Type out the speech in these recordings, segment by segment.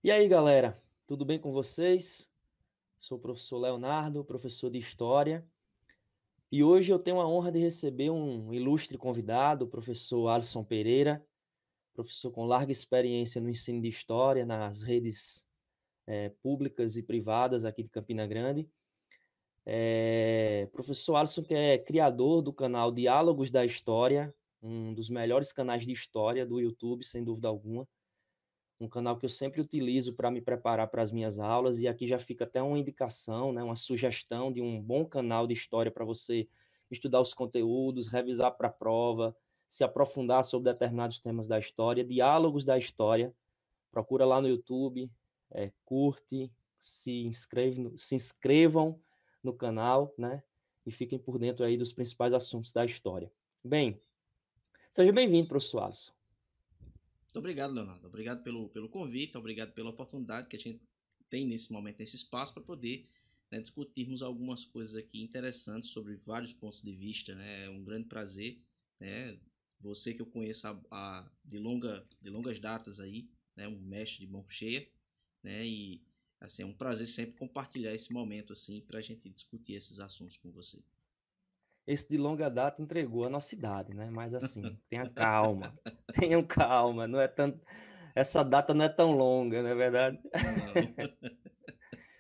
E aí, galera, tudo bem com vocês? Sou o professor Leonardo, professor de História, e hoje eu tenho a honra de receber um ilustre convidado, o professor Alisson Pereira, professor com larga experiência no ensino de História nas redes públicas e privadas aqui de Campina Grande. Professor Alisson, que é criador do canal Diálogos da História, um dos melhores canais de história do YouTube, sem dúvida alguma. Um canal que eu sempre utilizo para me preparar para as minhas aulas, e aqui já fica até uma indicação, né, uma sugestão de um bom canal de história para você estudar os conteúdos, revisar para a prova, se aprofundar sobre determinados temas da história, Diálogos da História. Procura lá no YouTube, curte, se inscrevam no canal, né, e fiquem por dentro aí dos principais assuntos da história. Bem, seja bem-vindo, professor Alisson. Muito obrigado, Leonardo. Obrigado pelo convite, obrigado pela oportunidade que a gente tem nesse momento, nesse espaço, para poder, né, discutirmos algumas coisas aqui interessantes sobre vários pontos de vista. Né? É um grande prazer. Né? Você que eu conheço de longas datas aí, né? Um mestre de mão cheia. Né? E assim, é um prazer sempre compartilhar esse momento assim, para a gente discutir esses assuntos com você. Esse de longa data entregou a nossa idade, né? Mas assim, tenha calma, tenham calma, não é tanto, essa data não é tão longa, não é verdade? Não,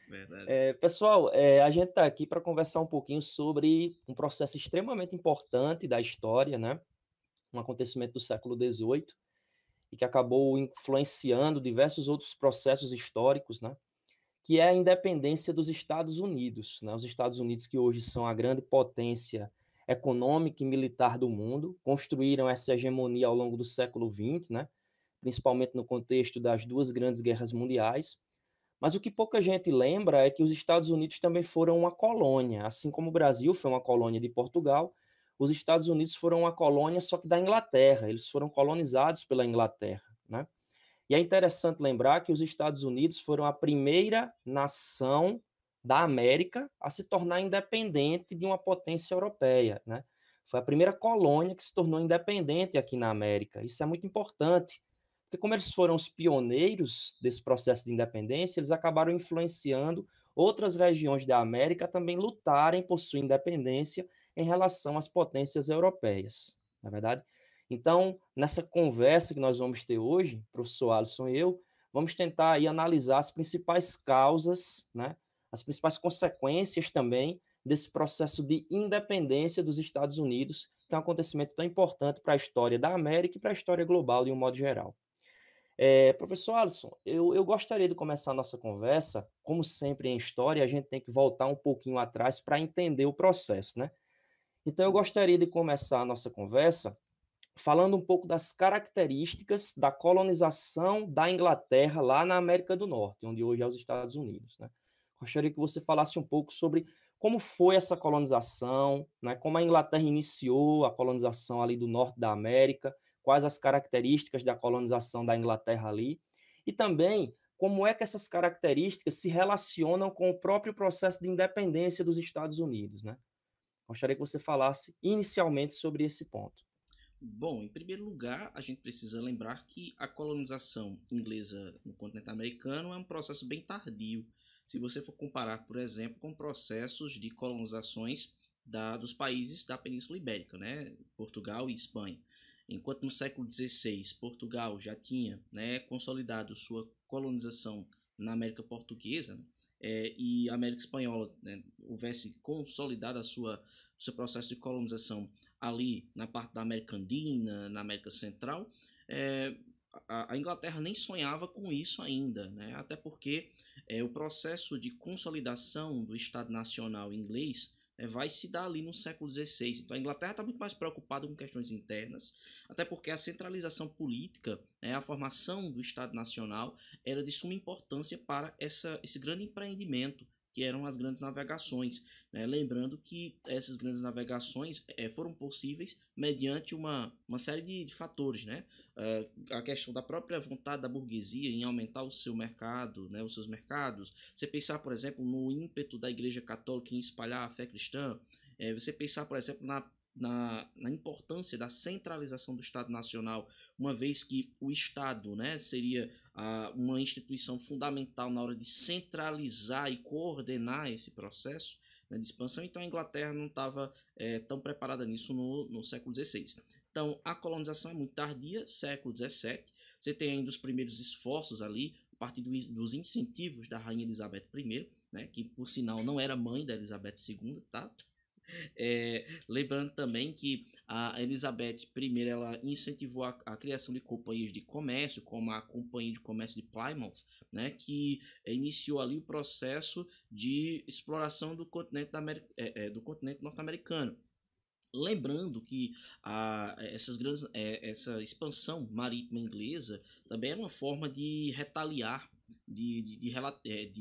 verdade. Pessoal, a gente está aqui para conversar um pouquinho sobre um processo extremamente importante da história, né? Um acontecimento do século XVIII e que acabou influenciando diversos outros processos históricos, né? Que é a independência dos Estados Unidos, né? Os Estados Unidos, que hoje são a grande potência econômica e militar do mundo, construíram essa hegemonia ao longo do século XX, né? Principalmente no contexto das duas grandes guerras mundiais. Mas o que pouca gente lembra é que os Estados Unidos também foram uma colônia, assim como o Brasil foi uma colônia de Portugal, os Estados Unidos foram uma colônia só que da Inglaterra, eles foram colonizados pela Inglaterra, né? E é interessante lembrar que os Estados Unidos foram a primeira nação da América a se tornar independente de uma potência europeia, né? Foi a primeira colônia que se tornou independente aqui na América. Isso é muito importante, porque como eles foram os pioneiros desse processo de independência, eles acabaram influenciando outras regiões da América a também lutarem por sua independência em relação às potências europeias, na verdade. Então, nessa conversa que nós vamos ter hoje, professor Alisson e eu, vamos tentar aí analisar as principais causas, né, as principais consequências também desse processo de independência dos Estados Unidos, que é um acontecimento tão importante para a história da América e para a história global de um modo geral. Professor Alisson, eu gostaria de começar a nossa conversa, como sempre em história, a gente tem que voltar um pouquinho atrás para entender o processo, né? Então, eu gostaria de começar a nossa conversa falando um pouco das características da colonização da Inglaterra lá na América do Norte, onde hoje é os Estados Unidos, né? Gostaria que você falasse um pouco sobre como foi essa colonização, né? Como a Inglaterra iniciou a colonização ali do norte da América, quais as características da colonização da Inglaterra ali, e também como é que essas características se relacionam com o próprio processo de independência dos Estados Unidos, né? Gostaria que você falasse inicialmente sobre esse ponto. Bom, em primeiro lugar, a gente precisa lembrar que a colonização inglesa no continente americano é um processo bem tardio. Se você for comparar, por exemplo, com processos de colonizações dos países da Península Ibérica, né, Portugal e Espanha. Enquanto no século XVI Portugal já tinha, né, consolidado sua colonização na América Portuguesa, né, e a América Espanhola, né, houvesse consolidado o seu processo de colonização ali na parte da América Andina, na América Central, é, a Inglaterra nem sonhava com isso ainda, né? Até porque o processo de consolidação do Estado Nacional inglês vai se dar ali no século XVI. Então a Inglaterra está muito mais preocupada com questões internas, até porque a centralização política, a formação do Estado Nacional, era de suma importância para esse grande empreendimento que eram as grandes navegações. Né? Lembrando que essas grandes navegações foram possíveis mediante uma série de fatores. Né? A questão da própria vontade da burguesia em aumentar o seu mercado, né? Os seus mercados. Você pensar, por exemplo, no ímpeto da Igreja Católica em espalhar a fé cristã. Você pensar, por exemplo, na na importância da centralização do Estado Nacional, uma vez que o Estado, né, seria uma instituição fundamental na hora de centralizar e coordenar esse processo, né, de expansão. Então a Inglaterra não estava tão preparada nisso no século XVI. Então a colonização é muito tardia, século XVII. Você tem ainda os primeiros esforços ali, a partir dos incentivos da Rainha Elizabeth I, né, que por sinal não era mãe da Elizabeth II, tá? Lembrando também que a Elizabeth I ela incentivou a criação de companhias de comércio, como a Companhia de Comércio de Plymouth, né, que iniciou ali o processo de exploração do continente, do continente norte-americano. Lembrando que essa expansão marítima inglesa também era uma forma de retaliar, de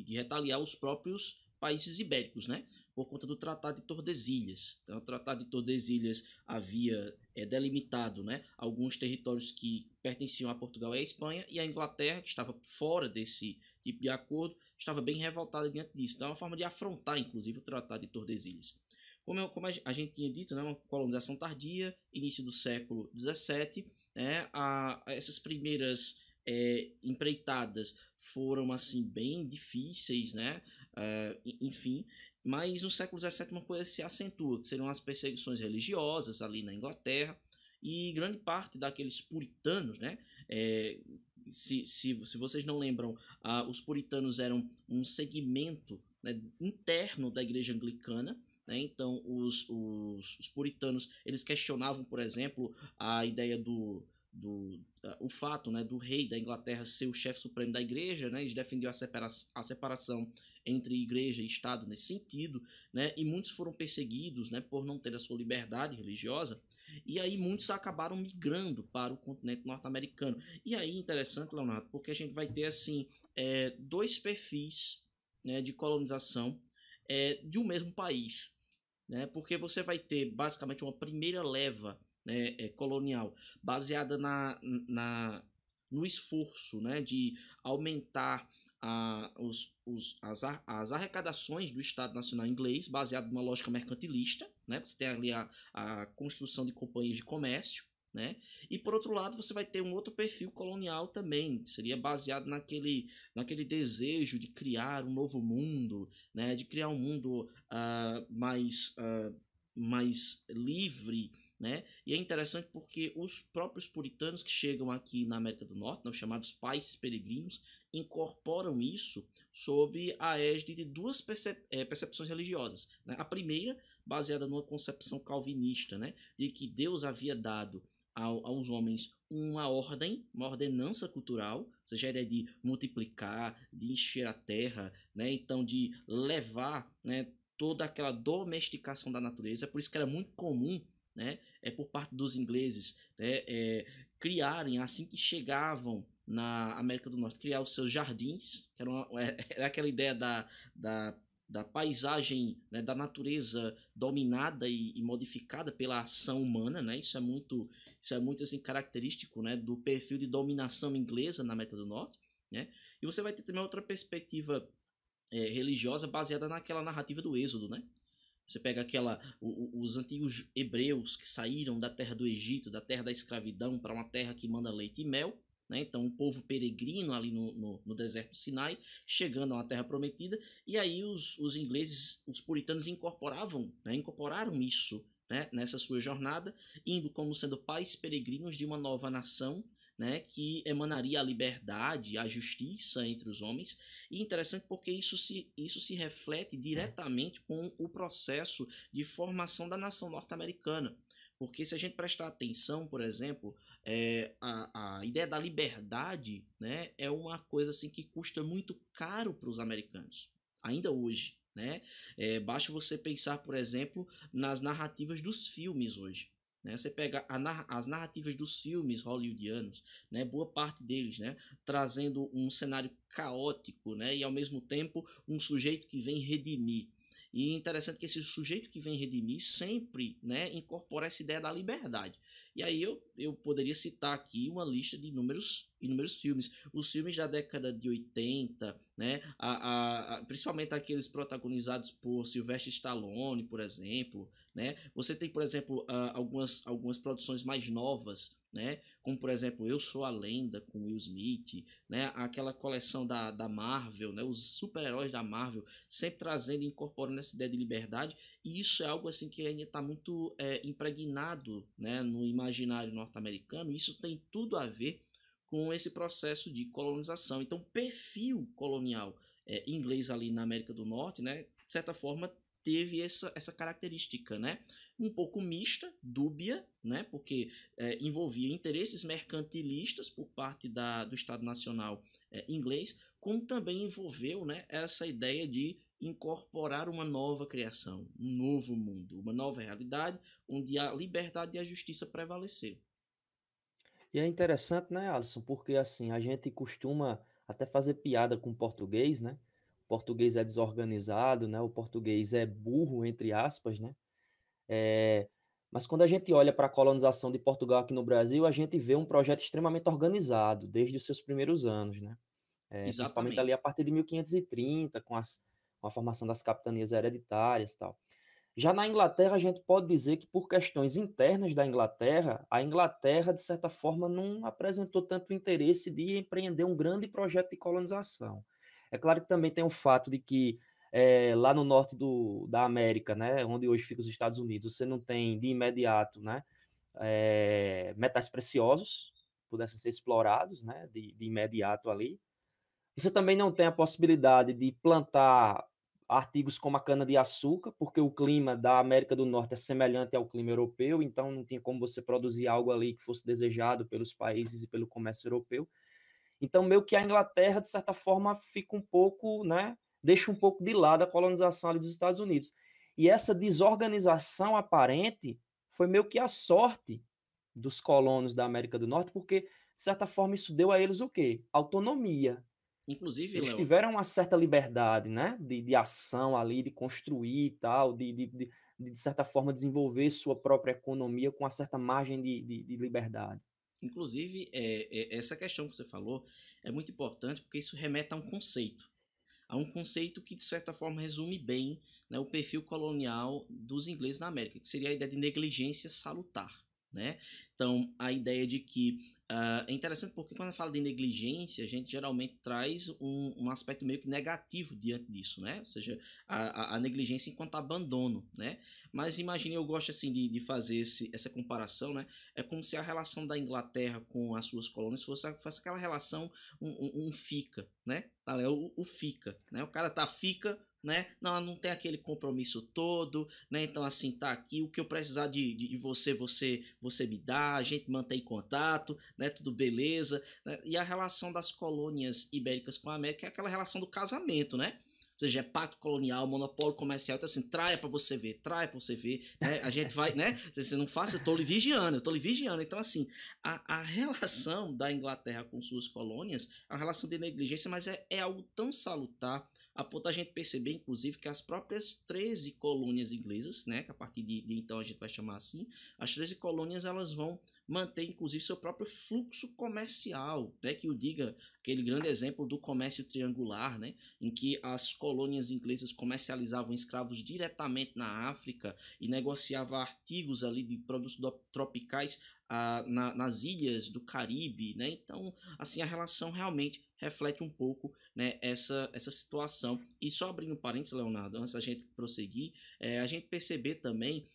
retaliar os próprios países ibéricos, né? Por conta do Tratado de Tordesilhas. Então, o Tratado de Tordesilhas havia delimitado, né, alguns territórios que pertenciam a Portugal e a Espanha, e a Inglaterra, que estava fora desse tipo de acordo, estava bem revoltada diante disso. Então, é uma forma de afrontar, inclusive, o Tratado de Tordesilhas. Como a gente tinha dito, né, uma colonização tardia, início do século XVII, né, essas primeiras empreitadas foram assim bem difíceis, né, enfim, mas no século XVII uma coisa se acentua, que seriam as perseguições religiosas ali na Inglaterra, e grande parte daqueles puritanos, né, se vocês não lembram, os puritanos eram um segmento, né, interno da igreja anglicana, né? Então os puritanos eles questionavam, por exemplo, a ideia o fato, né, do rei da Inglaterra ser o chefe supremo da igreja, né? Eles defendiam a separação entre igreja e Estado nesse sentido, né? E muitos foram perseguidos, né, por não ter a sua liberdade religiosa, e aí muitos acabaram migrando para o continente norte-americano. E aí interessante, Leonardo, porque a gente vai ter assim dois perfis, né, de colonização de um mesmo país, né? Porque você vai ter basicamente uma primeira leva, né, colonial baseada no esforço, né, de aumentar as arrecadações do Estado Nacional Inglês, baseado numa lógica mercantilista, né? Você tem ali a construção de companhias de comércio, né? E por outro lado você vai ter um outro perfil colonial também, que seria baseado naquele desejo de criar um novo mundo, né? De criar um mundo mais livre, né? E é interessante porque os próprios puritanos que chegam aqui na América do Norte, né, os chamados pais peregrinos, incorporam isso sob a égide de duas percepções religiosas, né? A primeira, baseada numa concepção calvinista, né, de que Deus havia dado aos homens uma ordenança cultural, ou seja, a ideia de multiplicar, de encher a terra, né, então de levar, né, toda aquela domesticação da natureza. Por isso que era muito comum, né, por parte dos ingleses, né, criarem, assim que chegavam na América do Norte, criar os seus jardins, que era aquela ideia da paisagem, né, da natureza dominada e modificada pela ação humana, né? Isso é muito assim, característico, né, do perfil de dominação inglesa na América do Norte, né? E você vai ter também outra perspectiva religiosa baseada naquela narrativa do Êxodo, né? Você pega os antigos hebreus que saíram da terra do Egito, da terra da escravidão, para uma terra que manda leite e mel, né? Então, um povo peregrino ali no deserto do Sinai, chegando a uma terra prometida, e aí os ingleses, os puritanos incorporaram isso, né, nessa sua jornada, indo como sendo pais peregrinos de uma nova nação, né, que emanaria a liberdade, a justiça entre os homens. E interessante porque isso se reflete diretamente com o processo de formação da nação norte-americana. Porque se a gente prestar atenção, por exemplo, a ideia da liberdade, né, é uma coisa assim que custa muito caro para os americanos, ainda hoje. Né? Basta você pensar, por exemplo, nas narrativas dos filmes hoje. Né? Você pega as narrativas dos filmes hollywoodianos, né? Boa parte deles, né, trazendo um cenário caótico, né, e ao mesmo tempo um sujeito que vem redimir. E é interessante que esse sujeito que vem redimir sempre, né, incorpora essa ideia da liberdade. E aí eu poderia citar aqui uma lista de inúmeros filmes. Os filmes da década de 80, né? Principalmente aqueles protagonizados por Sylvester Stallone, por exemplo, né? Você tem, por exemplo, algumas produções mais novas, né? Como, por exemplo, Eu Sou a Lenda, com Will Smith, né? Aquela coleção da Marvel, né? Os super-heróis da Marvel, sempre trazendo e incorporando essa ideia de liberdade, e isso é algo assim que ainda está muito impregnado, né, no imaginário norte-americano. Isso tem tudo a ver com esse processo de colonização. Então, o perfil colonial inglês ali na América do Norte, né, de certa forma, teve essa característica, né, um pouco mista, dúbia, né, porque envolvia interesses mercantilistas por parte do Estado Nacional inglês, como também envolveu, né, essa ideia de incorporar uma nova criação, um novo mundo, uma nova realidade, onde a liberdade e a justiça prevaleceram. E é interessante, né, Alisson, porque assim, a gente costuma até fazer piada com o português, né? O português é desorganizado, né? O português é burro, entre aspas, né? É, mas quando a gente olha para a colonização de Portugal aqui no Brasil, a gente vê um projeto extremamente organizado, desde os seus primeiros anos, né? Principalmente ali Exatamente. a partir de 1530, com a formação das capitanias hereditárias e tal. Já na Inglaterra, a gente pode dizer que, por questões internas da Inglaterra, a Inglaterra, de certa forma, não apresentou tanto interesse de empreender um grande projeto de colonização. É claro que também tem o fato de que lá no norte da América, né, onde hoje fica os Estados Unidos, você não tem de imediato, né, metais preciosos que pudessem ser explorados, né, de imediato ali. Você também não tem a possibilidade de plantar artigos como a cana-de-açúcar, porque o clima da América do Norte é semelhante ao clima europeu, então não tinha como você produzir algo ali que fosse desejado pelos países e pelo comércio europeu. Então, meio que a Inglaterra, de certa forma, fica um pouco, né, deixa um pouco de lado a colonização ali dos Estados Unidos. E essa desorganização aparente foi meio que a sorte dos colonos da América do Norte, porque, de certa forma, isso deu a eles o quê? Autonomia. Inclusive, Eles Léo, tiveram uma certa liberdade, né, de ação ali, de construir e tal, de certa forma, desenvolver sua própria economia com uma certa margem de liberdade. inclusive essa questão que você falou é muito importante porque isso remete a um conceito que de certa forma resume bem, né, o perfil colonial dos ingleses na América, que seria a ideia de negligência salutar. Né? Então, a ideia de que é interessante porque quando a gente fala de negligência, a gente geralmente traz um aspecto meio que negativo diante disso, né? Ou seja, a negligência enquanto abandono, né? Mas imagine, eu gosto assim de fazer essa comparação, né? É como se a relação da Inglaterra com as suas colônias fosse aquela relação, um fica, né? O fica, né? O cara tá fica, né? Não tem aquele compromisso todo, né? Então, assim, tá aqui, o que eu precisar de você me dá, a gente mantém contato, né? Tudo beleza, né? E a relação das colônias ibéricas com a América é aquela relação do casamento, né? Ou seja, é pacto colonial, monopólio comercial, então assim, traia pra você ver, né? A gente vai, né? Você não faça, eu tô lhe vigiando. Então, assim, a relação da Inglaterra com suas colônias é uma relação de negligência, mas é algo tão salutar, a ponto da gente perceber, inclusive, que as próprias 13 colônias inglesas, né, que a partir de então a gente vai chamar assim, as 13 colônias elas vão manter, inclusive, seu próprio fluxo comercial, né, que o diga aquele grande exemplo do comércio triangular, né, em que as colônias inglesas comercializavam escravos diretamente na África e negociavam artigos ali de produtos tropicais nas ilhas do Caribe, né? Então, assim, a relação realmente reflete um pouco, né, essa situação. E só abrindo parênteses, Leonardo, antes da gente prosseguir, a gente perceber também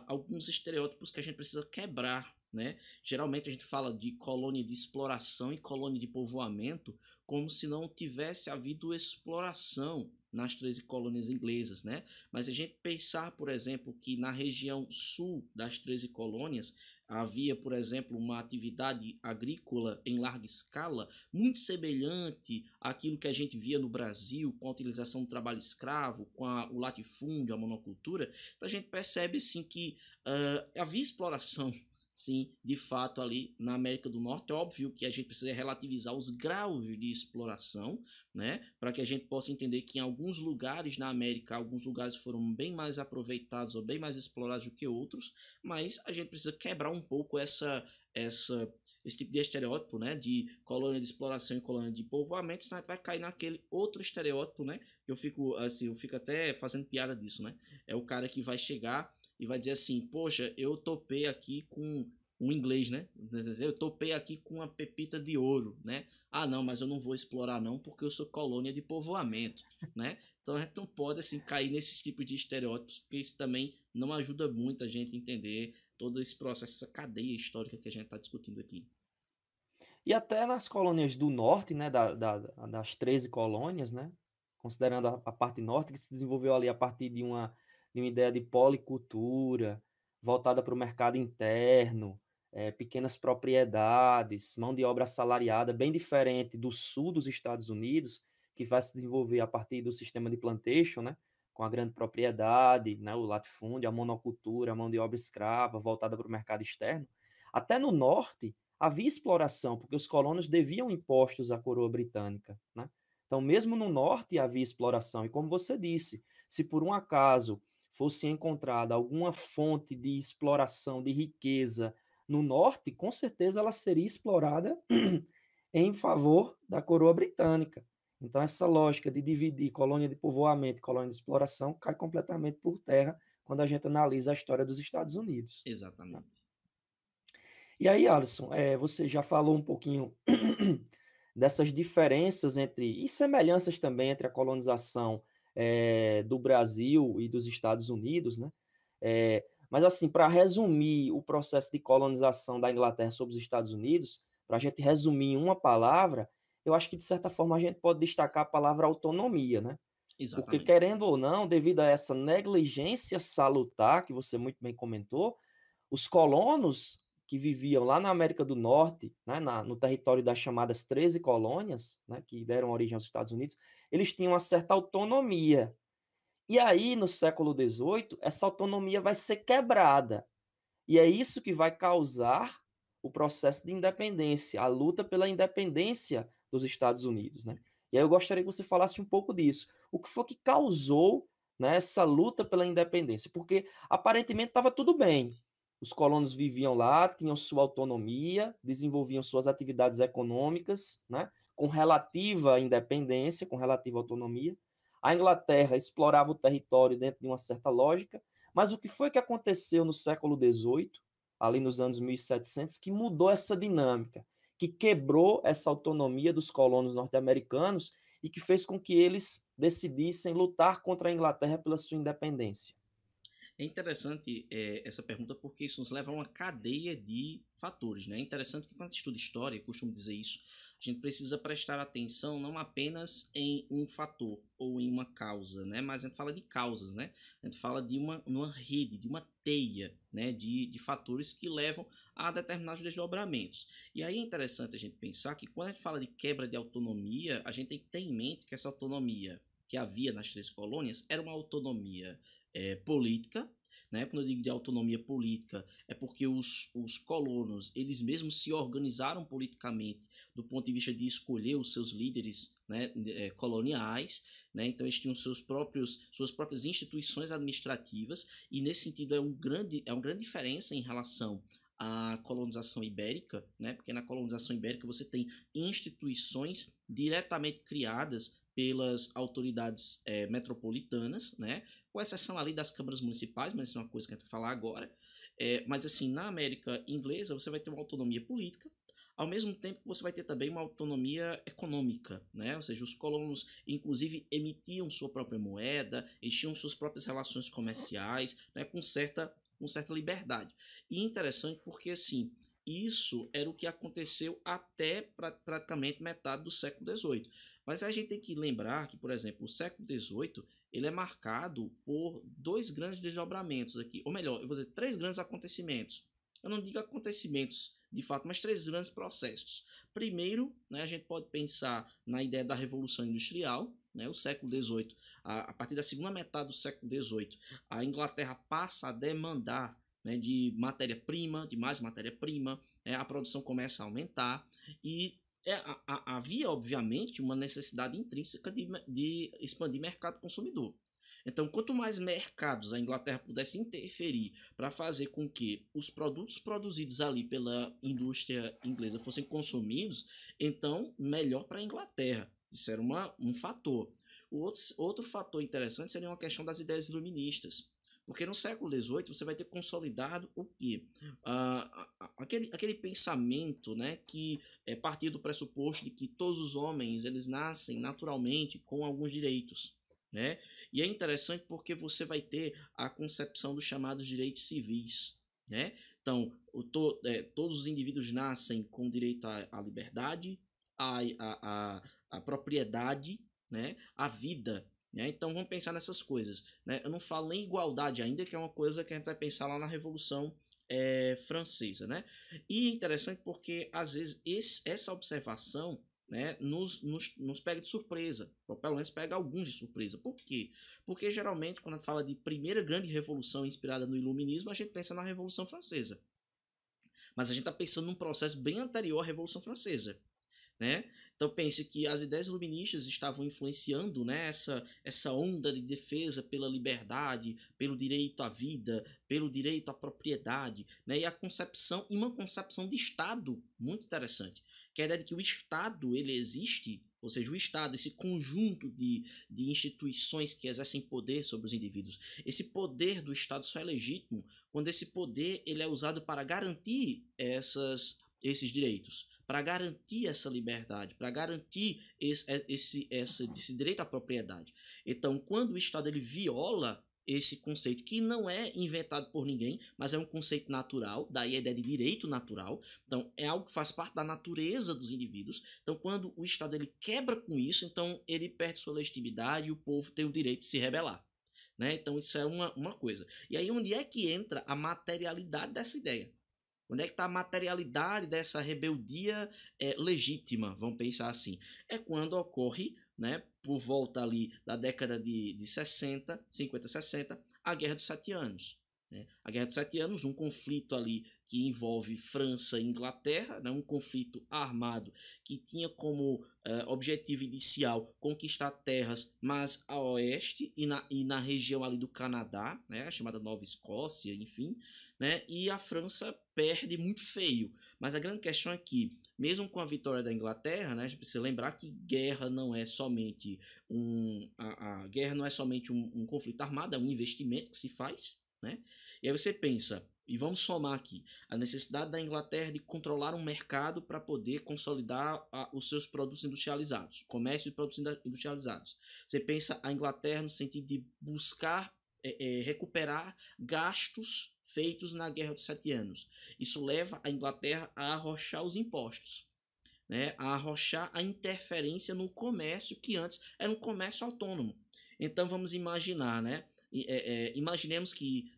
alguns estereótipos que a gente precisa quebrar, né? Geralmente a gente fala de colônia de exploração e colônia de povoamento como se não tivesse havido exploração nas 13 colônias inglesas, né? Mas a gente pensar, por exemplo, que na região sul das 13 colônias havia, por exemplo, uma atividade agrícola em larga escala, muito semelhante àquilo que a gente via no Brasil, com a utilização do trabalho escravo, com o latifúndio, a monocultura, então a gente percebe sim que havia exploração sim, de fato ali na América do Norte, é óbvio que a gente precisa relativizar os graus de exploração, né, para que a gente possa entender que em alguns lugares na América, alguns lugares foram bem mais aproveitados ou bem mais explorados do que outros, mas a gente precisa quebrar um pouco essa esse tipo de estereótipo, né, de colônia de exploração e colônia de povoamento, senão a gente vai cair naquele outro estereótipo, né, que eu fico até fazendo piada disso, né, é o cara que vai chegar e vai dizer assim, poxa, eu topei aqui com um inglês, né? Eu topei aqui com uma pepita de ouro, né? Ah, não, mas eu não vou explorar não porque eu sou colônia de povoamento, né? Então a gente não pode assim cair nesses tipos de estereótipos, porque isso também não ajuda muito a gente a entender todo esse processo, essa cadeia histórica que a gente está discutindo aqui. E até nas colônias do norte, né, das 13 colônias, né, considerando a parte norte, que se desenvolveu ali a partir de uma ideia de policultura, voltada para o mercado interno, pequenas propriedades, mão de obra assalariada, bem diferente do sul dos Estados Unidos, que vai se desenvolver a partir do sistema de plantation, né, com a grande propriedade, né, o latifúndio, a monocultura, a mão de obra escrava, voltada para o mercado externo. Até no norte, havia exploração, porque os colonos deviam impostos à coroa britânica, né? Então, mesmo no norte havia exploração. E como você disse, se por um acaso fosse encontrada alguma fonte de exploração, de riqueza no norte, com certeza ela seria explorada em favor da coroa britânica. Então, essa lógica de dividir colônia de povoamento e colônia de exploração cai completamente por terra quando a gente analisa a história dos Estados Unidos. Exatamente. E aí, Alisson, você já falou um pouquinho dessas diferenças entre e semelhanças também entre a colonização do Brasil e dos Estados Unidos, né? Mas assim, para resumir o processo de colonização da Inglaterra sobre os Estados Unidos, para a gente resumir em uma palavra, eu acho que de certa forma a gente pode destacar a palavra autonomia, né? Porque Exatamente. querendo ou não, devido a essa negligência salutar que você muito bem comentou, os colonos que viviam lá na América do Norte, né, no território das chamadas 13 colônias, né, que deram origem aos Estados Unidos, eles tinham uma certa autonomia. E aí, no século XVIII, essa autonomia vai ser quebrada. E é isso que vai causar o processo de independência, a luta pela independência dos Estados Unidos. Né? E aí eu gostaria que você falasse um pouco disso. O que foi que causou, né, essa luta pela independência? Porque aparentemente estava tudo bem. Os colonos viviam lá, tinham sua autonomia, desenvolviam suas atividades econômicas, né, com relativa independência, com relativa autonomia. A Inglaterra explorava o território dentro de uma certa lógica, mas o que foi que aconteceu no século XVIII, ali nos anos 1700, que mudou essa dinâmica, que quebrou essa autonomia dos colonos norte-americanos e que fez com que eles decidissem lutar contra a Inglaterra pela sua independência? É interessante essa pergunta porque isso nos leva a uma cadeia de fatores, né? É interessante que quando a gente estuda história, eu costumo dizer isso, a gente precisa prestar atenção não apenas em um fator ou em uma causa, né? Mas a gente fala de causas, né? A gente fala de uma rede, de uma teia, né? De fatores que levam a determinados desdobramentos. E aí é interessante a gente pensar que quando a gente fala de quebra de autonomia, a gente tem que ter em mente que essa autonomia que havia nas 3 colônias era uma autonomia política, né? Quando eu digo de autonomia política, é porque os colonos, eles mesmos se organizaram politicamente do ponto de vista de escolher os seus líderes, né, coloniais, né? Então eles tinham suas próprias instituições administrativas, e nesse sentido é uma grande diferença em relação à colonização ibérica, né? Porque na colonização ibérica você tem instituições diretamente criadas pelas autoridades metropolitanas, né? Com exceção ali das câmaras municipais, mas isso é uma coisa que a gente vai falar agora. Mas assim, na América inglesa você vai ter uma autonomia política, ao mesmo tempo que você vai ter também uma autonomia econômica, né? Ou seja, os colonos inclusive emitiam sua própria moeda, eles tinham suas próprias relações comerciais, né? Com certa liberdade. E interessante porque assim, isso era o que aconteceu até praticamente metade do século XVIII. Mas a gente tem que lembrar que, por exemplo, o século XVIII ele é marcado por 2 grandes desdobramentos aqui, ou melhor, eu vou dizer 3 grandes acontecimentos. Eu não digo acontecimentos de fato, mas 3 grandes processos. Primeiro, né, a gente pode pensar na ideia da Revolução Industrial, né, o século XVIII, a partir da segunda metade do século XVIII, a Inglaterra passa a demandar né, de matéria-prima, de mais matéria-prima, a produção começa a aumentar e havia, obviamente, uma necessidade intrínseca de expandir mercado consumidor. Então, quanto mais mercados a Inglaterra pudesse interferir para fazer com que os produtos produzidos ali pela indústria inglesa fossem consumidos, então melhor para a Inglaterra. Isso era um fator. Outro fator interessante seria uma questão das ideias iluministas. Porque no século XVIII você vai ter consolidado o quê? Aquele pensamento, né, que partia do pressuposto de que todos os homens eles nascem naturalmente com alguns direitos. Né? E é interessante porque você vai ter a concepção dos chamados direitos civis. Né? Então, todos os indivíduos nascem com direito à liberdade, à propriedade, né? À vida. Né? Então vamos pensar nessas coisas. Né? Eu não falo em igualdade ainda, que é uma coisa que a gente vai pensar lá na Revolução Francesa. Né? E é interessante porque às vezes essa observação, né, nos pega de surpresa, ou pelo menos pega alguns de surpresa. Por quê? Porque geralmente quando a gente fala de primeira grande revolução inspirada no iluminismo, a gente pensa na Revolução Francesa. Mas a gente está pensando num processo bem anterior à Revolução Francesa. Né? Então pense que as ideias iluministas estavam influenciando, né, essa onda de defesa pela liberdade, pelo direito à vida, pelo direito à propriedade, né, e uma concepção de Estado muito interessante, que é a ideia de que o Estado ele existe, ou seja, o Estado, esse conjunto de instituições que exercem poder sobre os indivíduos. Esse poder do Estado só é legítimo quando esse poder ele é usado para garantir esses direitos, para garantir essa liberdade, para garantir esse direito à propriedade. Então, quando o Estado ele viola esse conceito, que não é inventado por ninguém, mas é um conceito natural, daí a ideia de direito natural, então é algo que faz parte da natureza dos indivíduos. Então, quando o Estado ele quebra com isso, então ele perde sua legitimidade e o povo tem o direito de se rebelar. Né? Então, isso é uma coisa. E aí, onde é que entra a materialidade dessa ideia? Onde é que está a materialidade dessa rebeldia legítima, vamos pensar assim? É quando ocorre, né, por volta ali da década de 60, 50, 60, a Guerra dos Sete Anos. Né? A Guerra dos Sete Anos, um conflito ali que envolve França e Inglaterra, né, um conflito armado que tinha como objetivo inicial conquistar terras mais a oeste e na região ali do Canadá, né, a chamada Nova Escócia, enfim, né, e a França perde muito feio. Mas a grande questão é que, mesmo com a vitória da Inglaterra, né, a gente precisa lembrar que guerra não é somente a guerra não é somente um conflito armado, é um investimento que se faz, né? E aí você pensa, e vamos somar aqui, a necessidade da Inglaterra de controlar um mercado para poder consolidar os seus produtos industrializados, comércio de produtos industrializados. Você pensa a Inglaterra no sentido de buscar recuperar gastos feitos na Guerra dos Sete Anos. Isso leva a Inglaterra a arrochar os impostos, né? A arrochar a interferência no comércio que antes era um comércio autônomo. Então vamos imaginar, né? Imaginemos que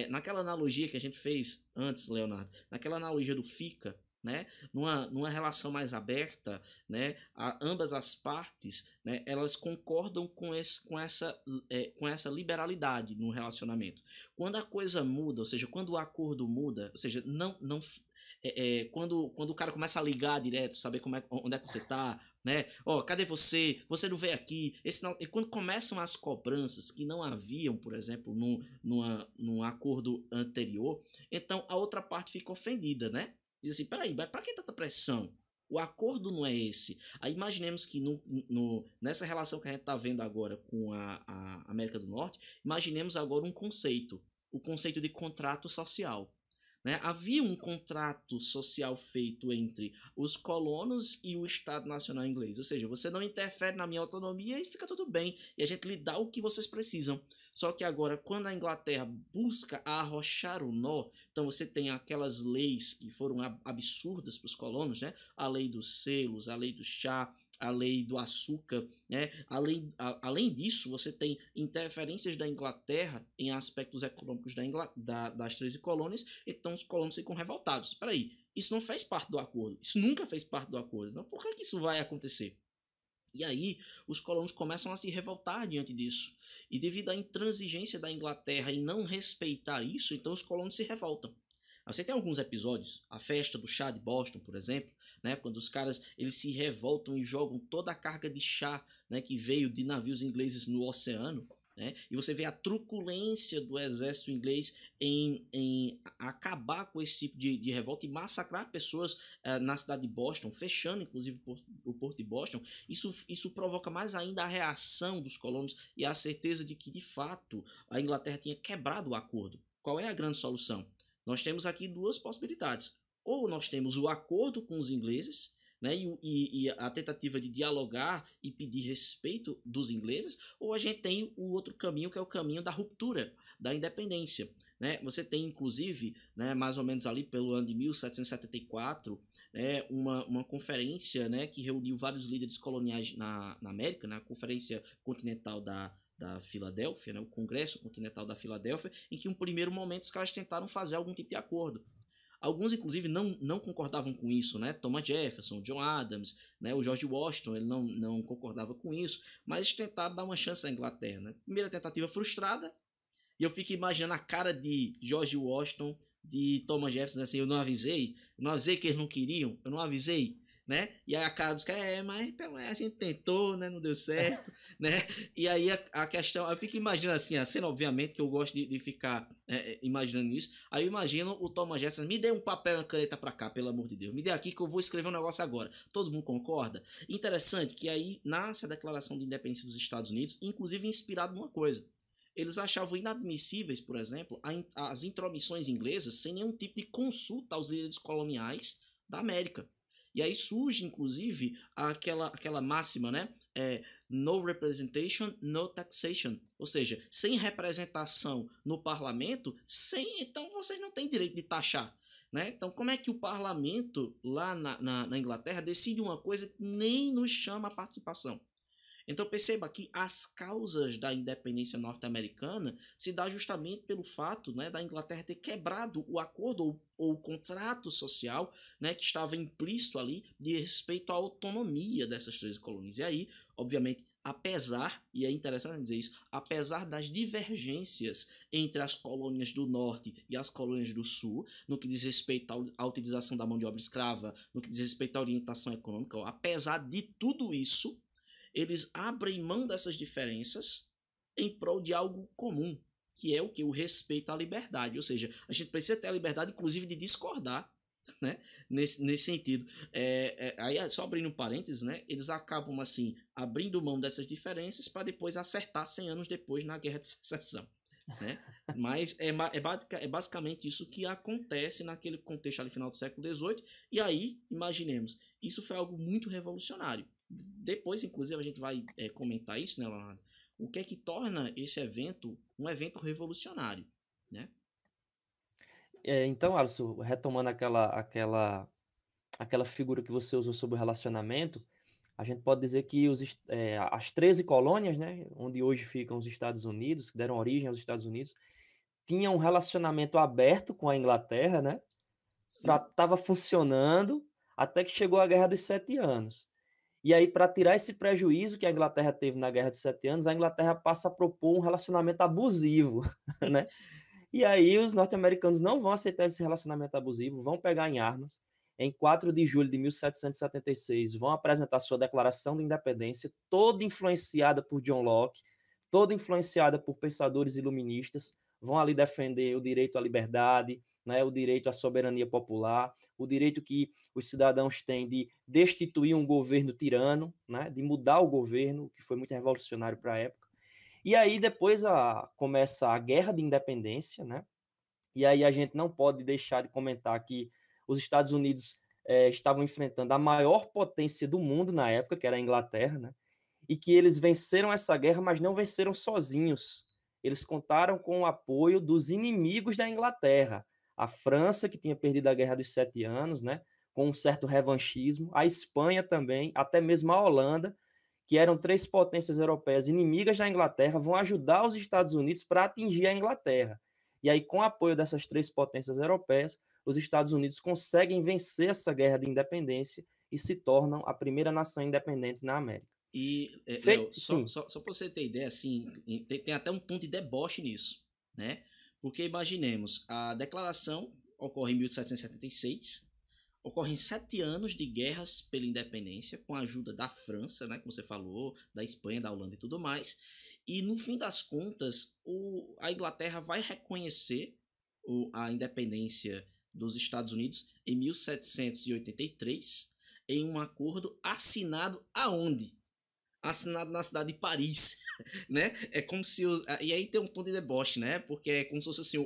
naquela analogia que a gente fez antes, Leonardo, naquela analogia do FICA, né, numa relação mais aberta, né, ambas as partes, né, elas concordam com essa liberalidade no relacionamento. Quando a coisa muda, ou seja, quando o acordo muda, ou seja, quando o cara começa a ligar direto, saber onde é que você tá, né? Cadê você? Você não veio aqui. E quando começam as cobranças que não haviam, por exemplo, num acordo anterior, então a outra parte fica ofendida, né? Diz assim, peraí, mas pra que tanta pressão? O acordo não é esse. Aí imaginemos que nessa relação que a gente está vendo agora com a América do Norte, imaginemos agora um conceito, o conceito de contrato social. Né? Havia um contrato social feito entre os colonos e o Estado Nacional Inglês. Ou seja, você não interfere na minha autonomia e fica tudo bem. E a gente lhe dá o que vocês precisam. Só que agora, quando a Inglaterra busca arrochar o nó, então você tem aquelas leis que foram absurdas para os colonos, né? A lei dos selos, a lei do chá, a lei do açúcar, né? Além disso, você tem interferências da Inglaterra em aspectos econômicos das 13 colônias, então os colonos ficam revoltados. Espera aí, isso não faz parte do acordo, isso nunca fez parte do acordo, então por que isso vai acontecer? E aí, os colonos começam a se revoltar diante disso. E devido à intransigência da Inglaterra em não respeitar isso, então os colonos se revoltam. Você tem alguns episódios, a festa do chá de Boston, por exemplo, né, quando os caras eles se revoltam e jogam toda a carga de chá, né, que veio de navios ingleses no oceano, né, e você vê a truculência do exército inglês em acabar com esse tipo de revolta e massacrar pessoas na cidade de Boston, fechando inclusive o porto de Boston. Isso provoca mais ainda a reação dos colonos e a certeza de que, de fato, a Inglaterra tinha quebrado o acordo. Qual é a grande solução? Nós temos aqui duas possibilidades. Ou nós temos o acordo com os ingleses, né, e a tentativa de dialogar e pedir respeito dos ingleses, ou a gente tem o outro caminho, que é o caminho da ruptura, da independência. Né? Você tem, inclusive, né, mais ou menos ali pelo ano de 1774, uma conferência, né, que reuniu vários líderes coloniais na América, na Conferência Continental da Filadélfia, né, o Congresso Continental da Filadélfia, em que, em um primeiro momento, os caras tentaram fazer algum tipo de acordo. Alguns, inclusive, não concordavam com isso, né? Thomas Jefferson, John Adams, né? O George Washington, ele não concordava com isso, mas tentaram dar uma chance à Inglaterra, né? Primeira tentativa frustrada, e eu fico imaginando a cara de George Washington, de Thomas Jefferson, assim, eu não avisei que eles não queriam, eu não avisei, né? E aí a cara dos caras, mas a gente tentou, né? Não deu certo, né? E aí a questão, eu fico imaginando assim, a cena, obviamente, que eu gosto de ficar imaginando isso. Aí eu imagino o Thomas Jefferson, me dê um papel e uma caneta pra cá, pelo amor de Deus, me dê aqui que eu vou escrever um negócio agora. Todo mundo concorda? Interessante que aí nasce a Declaração de Independência dos Estados Unidos, inclusive inspirado numa coisa. Eles achavam inadmissíveis, por exemplo, as intromissões inglesas sem nenhum tipo de consulta aos líderes coloniais da América. E aí surge, inclusive, aquela máxima, né? No representation, no taxation. Ou seja, sem representação no parlamento, então vocês não têm direito de taxar. Né? Então, como é que o parlamento lá na Inglaterra decide uma coisa que nem nos chama a participação? Então perceba que as causas da independência norte-americana se dá justamente pelo fato, né, da Inglaterra ter quebrado o acordo ou o contrato social, né, que estava implícito ali de respeito à autonomia dessas 13 colônias. E aí, obviamente, apesar, e é interessante dizer isso, apesar das divergências entre as colônias do norte e as colônias do sul, no que diz respeito à utilização da mão de obra escrava, no que diz respeito à orientação econômica, apesar de tudo isso, eles abrem mão dessas diferenças em prol de algo comum, que é o que? O respeito à liberdade. Ou seja, a gente precisa ter a liberdade, inclusive, de discordar, né? Nesse sentido. Aí, só abrindo um parênteses, né? Eles acabam, assim, abrindo mão dessas diferenças para depois acertar 100 anos depois na Guerra de Secessão. Né? Mas é basicamente isso que acontece naquele contexto ali final do século XVIII. E aí, imaginemos, isso foi algo muito revolucionário. Depois, inclusive, a gente vai comentar isso, né, Leonardo? O que é que torna esse evento um evento revolucionário, né? Então, Alisson, retomando aquela figura que você usou sobre o relacionamento, a gente pode dizer que as 13 colônias, né, onde hoje ficam os Estados Unidos, que deram origem aos Estados Unidos, tinham um relacionamento aberto com a Inglaterra, né? Estava funcionando até que chegou a Guerra dos 7 Anos. E aí, para tirar esse prejuízo que a Inglaterra teve na Guerra dos 7 Anos, a Inglaterra passa a propor um relacionamento abusivo, né? E aí os norte-americanos não vão aceitar esse relacionamento abusivo, vão pegar em armas. Em 4 de julho de 1776, vão apresentar sua Declaração de Independência, toda influenciada por John Locke, toda influenciada por pensadores iluministas, vão ali defender o direito à liberdade, né, o direito à soberania popular, o direito que os cidadãos têm de destituir um governo tirano, né, de mudar o governo, que foi muito revolucionário para a época. E aí depois começa a Guerra de Independência, né? E aí a gente não pode deixar de comentar que os Estados Unidos estavam enfrentando a maior potência do mundo na época, que era a Inglaterra, né? E que eles venceram essa guerra, mas não venceram sozinhos. Eles contaram com o apoio dos inimigos da Inglaterra. A França, que tinha perdido a Guerra dos 7 Anos, né? Com um certo revanchismo. A Espanha também, até mesmo a Holanda, que eram 3 potências europeias inimigas da Inglaterra, vão ajudar os Estados Unidos para atingir a Inglaterra. E aí, com o apoio dessas 3 potências europeias, os Estados Unidos conseguem vencer essa guerra de independência e se tornam a primeira nação independente na América. E, Léo, Sim, só para você ter ideia, assim, tem até um tom de deboche nisso, né? Porque imaginemos, a declaração ocorre em 1776, ocorrem 7 anos de guerras pela independência, com a ajuda da França, né, como você falou, da Espanha, da Holanda e tudo mais, e no fim das contas, a Inglaterra vai reconhecer a independência dos Estados Unidos em 1783, em um acordo assinado aonde? Assinado na cidade de Paris, né? É como se e aí tem um tom de deboche, né? Porque é como se fosse assim,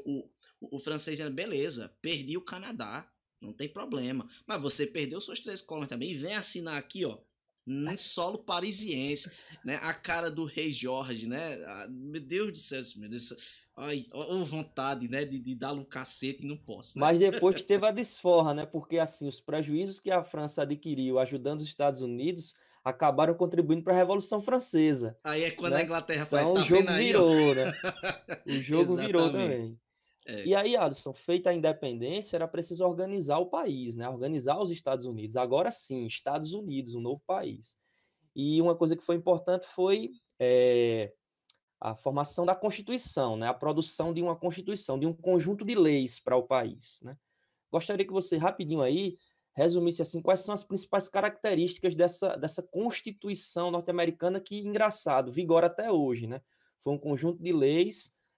o francês dizendo, beleza, perdi o Canadá, não tem problema, mas você perdeu suas 3 colônias também, e vem assinar aqui, ó, em solo parisiense, né? A cara do rei Jorge, né? Ah, meu Deus do céu, meu Deus, ai, ó, vontade, né, de dar um cacete e não posso, né? mas depois teve a desforra, né? Porque assim, os prejuízos que a França adquiriu ajudando os Estados Unidos acabaram contribuindo para a Revolução Francesa, Aí é quando a né? Inglaterra faz, Então o tá vendo jogo aí, ó? virou, né? O jogo virou Exatamente. também. É, E aí, Alisson, feita a independência, era preciso organizar o país, né? Organizar os Estados Unidos. Agora sim, Estados Unidos, um novo país. E uma coisa que foi importante foi a formação da Constituição, né? A produção de uma Constituição, de um conjunto de leis para o país, né? Gostaria que você, rapidinho aí, resumisse assim, quais são as principais características dessa Constituição norte-americana que, engraçado, vigora até hoje, né? Foi um conjunto de leis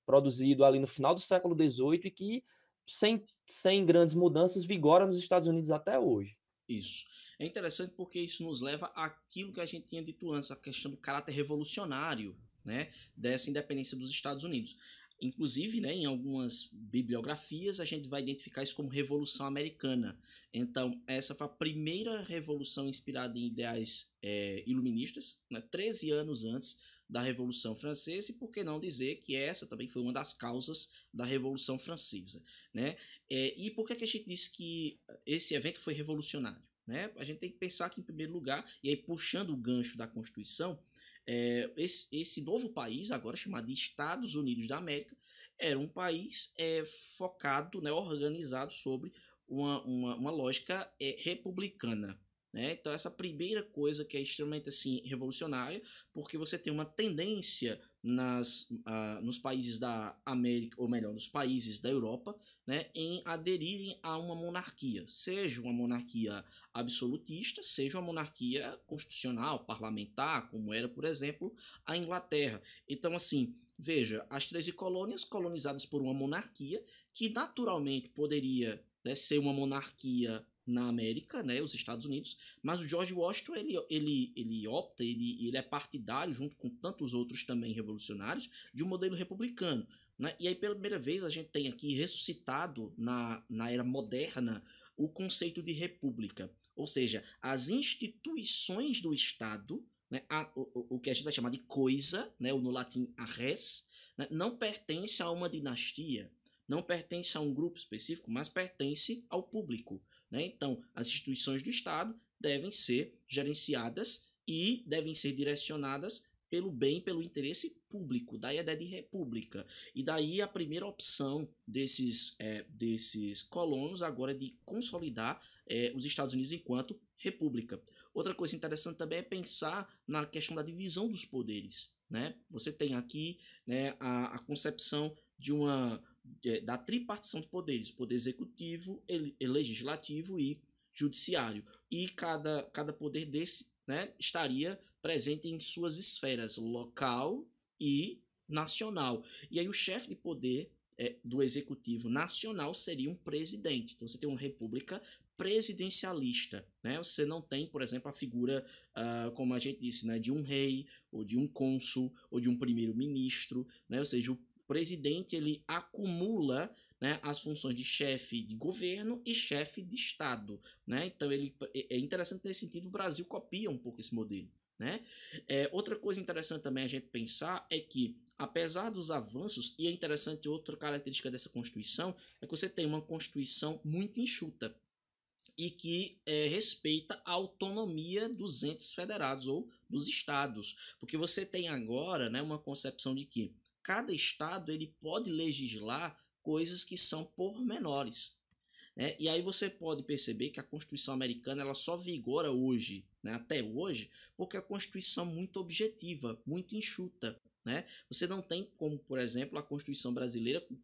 produzido ali no final do século XVIII e que, sem grandes mudanças, vigora nos Estados Unidos até hoje. isso. É interessante porque isso nos leva àquilo que a gente tinha dito antes, a questão do caráter revolucionário, né, dessa independência dos Estados Unidos. Inclusive, né, em algumas bibliografias, a gente vai identificar isso como Revolução Americana. Então, essa foi a primeira revolução inspirada em ideais iluministas, né, 13 anos antes da Revolução Francesa, e por que não dizer que essa também foi uma das causas da Revolução Francesa, né? E por que a gente disse que esse evento foi revolucionário? Né? A gente tem que pensar que, em primeiro lugar, e aí puxando o gancho da Constituição, esse novo país, agora chamado de Estados Unidos da América, era um país focado, né, organizado sobre uma lógica republicana. Né? Então, essa primeira coisa que é extremamente assim, revolucionária, porque você tem uma tendência nos países da América, ou melhor, nos países da Europa, né, em aderirem a uma monarquia, seja uma monarquia absolutista, seja uma monarquia constitucional, parlamentar, como era, por exemplo, a Inglaterra. Então, assim, veja, as 13 colônias colonizadas por uma monarquia, que naturalmente poderia, né, ser uma monarquia na América, né, os Estados Unidos, mas o George Washington ele opta, ele é partidário, junto com tantos outros também revolucionários, de um modelo republicano. Né? E aí, pela primeira vez, a gente tem aqui ressuscitado na era moderna o conceito de república. Ou seja, as instituições do Estado, né, o que a gente vai chamar de coisa, né, no latim a res, né, não pertence a uma dinastia, não pertence a um grupo específico, mas pertence ao público. Né? Então, as instituições do Estado devem ser gerenciadas e devem ser direcionadas pelo bem, pelo interesse público, daí a ideia de república. E daí a primeira opção desses colonos agora é de consolidar os Estados Unidos enquanto república. Outra coisa interessante também é pensar na questão da divisão dos poderes. Né? Você tem aqui, né, a concepção da tripartição de poderes, poder executivo, legislativo e judiciário. E cada poder desse, né, estaria presente em suas esferas local e nacional. E aí o chefe de poder do executivo nacional seria um presidente. Então você tem uma república presidencialista, né? Você não tem, por exemplo, a figura, como a gente disse, né, de um rei, ou de um cônsul, ou de um primeiro-ministro, né? Ou seja, o presidente ele acumula, né, as funções de chefe de governo e chefe de Estado. Né? Então é interessante nesse sentido, o Brasil copia um pouco esse modelo. Né? Outra coisa interessante também a gente pensar é que, apesar dos avanços, e é interessante outra característica dessa Constituição, é que você tem uma Constituição muito enxuta e que respeita a autonomia dos entes federados ou dos estados, porque você tem agora, né, uma concepção de que cada estado ele pode legislar coisas que são pormenores. né? E aí você pode perceber que a Constituição americana ela só vigora hoje, né, até hoje, porque a Constituição é muito objetiva, muito enxuta, né? Você não tem como, por exemplo, a Constituição brasileira com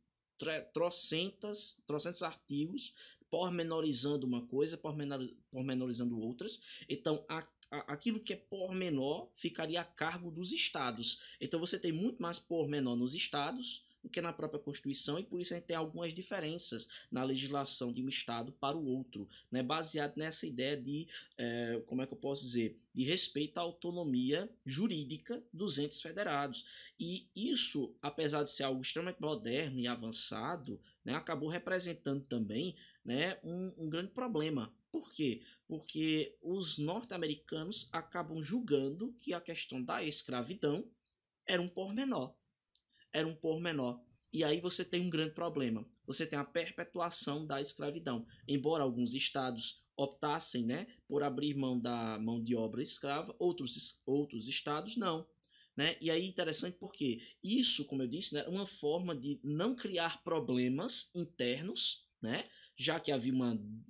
trocentos artigos, pormenorizando uma coisa, pormenorizando outras. Então, aquilo que é pormenor ficaria a cargo dos estados. Então, você tem muito mais pormenor nos estados do que na própria Constituição, e por isso a gente tem algumas diferenças na legislação de um estado para o outro, né, baseado nessa ideia de, como é que eu posso dizer, de respeito à autonomia jurídica dos entes federados. E isso, apesar de ser algo extremamente moderno e avançado, né, acabou representando também, né, um grande problema. Por quê? Porque os norte-americanos acabam julgando que a questão da escravidão era um pormenor, era um pormenor. E aí você tem um grande problema. Você tem a perpetuação da escravidão. Embora alguns estados optassem, né, por abrir mão da mão de obra escrava, outros estados não. Né? E aí interessante porque isso, como eu disse, né, é uma forma de não criar problemas internos, né? Já que havia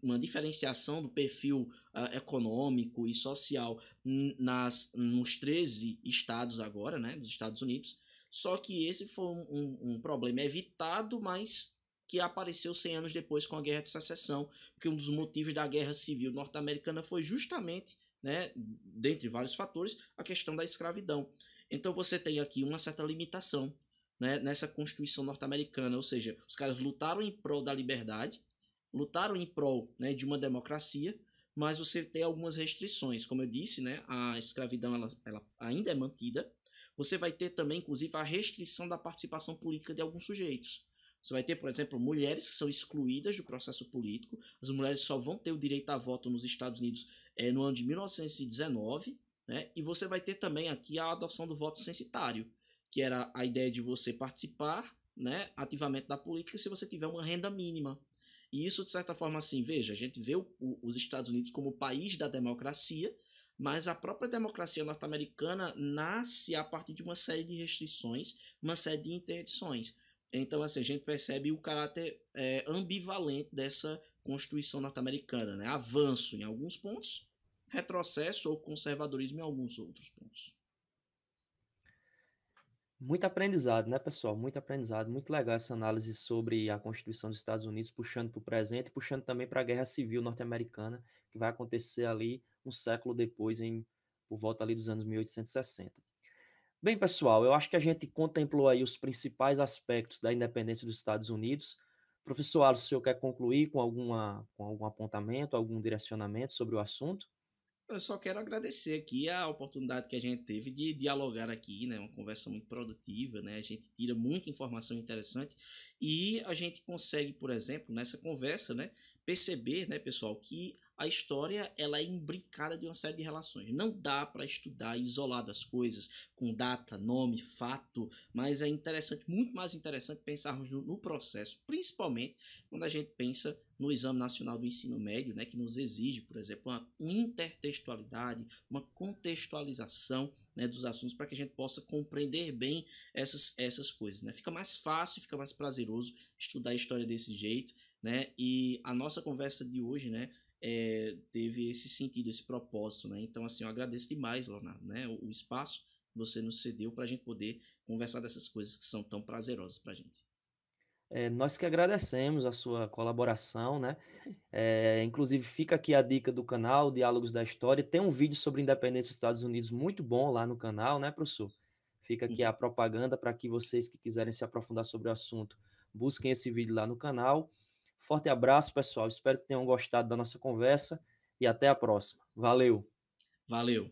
uma diferenciação do perfil econômico e social nos 13 estados agora, né, dos Estados Unidos. Só que esse foi um problema evitado, mas que apareceu 100 anos depois com a Guerra de Secessão, porque um dos motivos da Guerra Civil norte-americana foi justamente, né, dentre vários fatores, a questão da escravidão. Então você tem aqui uma certa limitação, né, nessa Constituição norte-americana, ou seja, os caras lutaram em prol da liberdade, lutaram em prol, né, de uma democracia, mas você tem algumas restrições. Como eu disse, né, a escravidão ela ainda é mantida. Você vai ter também, inclusive, a restrição da participação política de alguns sujeitos. Você vai ter, por exemplo, mulheres que são excluídas do processo político. As mulheres só vão ter o direito a voto nos Estados Unidos no ano de 1919. Né? E você vai ter também aqui a adoção do voto censitário, que era a ideia de você participar, né, ativamente da política se você tiver uma renda mínima. E isso, de certa forma, assim, veja, a gente vê os Estados Unidos como o país da democracia, mas a própria democracia norte-americana nasce a partir de uma série de restrições, uma série de interdições. Então, assim, a gente percebe o caráter ambivalente dessa Constituição norte-americana, né? Avanço em alguns pontos, retrocesso ou conservadorismo em alguns outros pontos. Muito aprendizado, né, pessoal? Muito aprendizado. Muito legal essa análise sobre a Constituição dos Estados Unidos, puxando para o presente e puxando também para a Guerra Civil norte-americana, que vai acontecer ali um século depois, por volta ali dos anos 1860. Bem, pessoal, eu acho que a gente contemplou aí os principais aspectos da independência dos Estados Unidos. Professor Alisson, o senhor quer concluir com algum apontamento, algum direcionamento sobre o assunto? Eu só quero agradecer aqui a oportunidade que a gente teve de dialogar aqui, né? Uma conversa muito produtiva, né? A gente tira muita informação interessante e a gente consegue, por exemplo, nessa conversa, né, perceber, né, pessoal, que a história ela é imbricada de uma série de relações. Não dá para estudar isolado as coisas com data, nome, fato, mas é interessante, muito mais interessante pensarmos no processo, principalmente quando a gente pensa no Exame Nacional do Ensino Médio, né, que nos exige, por exemplo, uma intertextualidade, uma contextualização, né, dos assuntos para que a gente possa compreender bem essas coisas. Né? Fica mais fácil, fica mais prazeroso estudar a história desse jeito, né? E a nossa conversa de hoje, né, teve esse sentido, esse propósito. Né? Então, assim, eu agradeço demais, Leonardo, né, o espaço que você nos cedeu para a gente poder conversar dessas coisas que são tão prazerosas para a gente. Nós que agradecemos a sua colaboração, né? Inclusive, fica aqui a dica do canal Diálogos da História. Tem um vídeo sobre a independência dos Estados Unidos muito bom lá no canal, né, professor? Fica aqui a propaganda para que vocês que quiserem se aprofundar sobre o assunto, busquem esse vídeo lá no canal. Forte abraço, pessoal. Espero que tenham gostado da nossa conversa e até a próxima. Valeu! Valeu!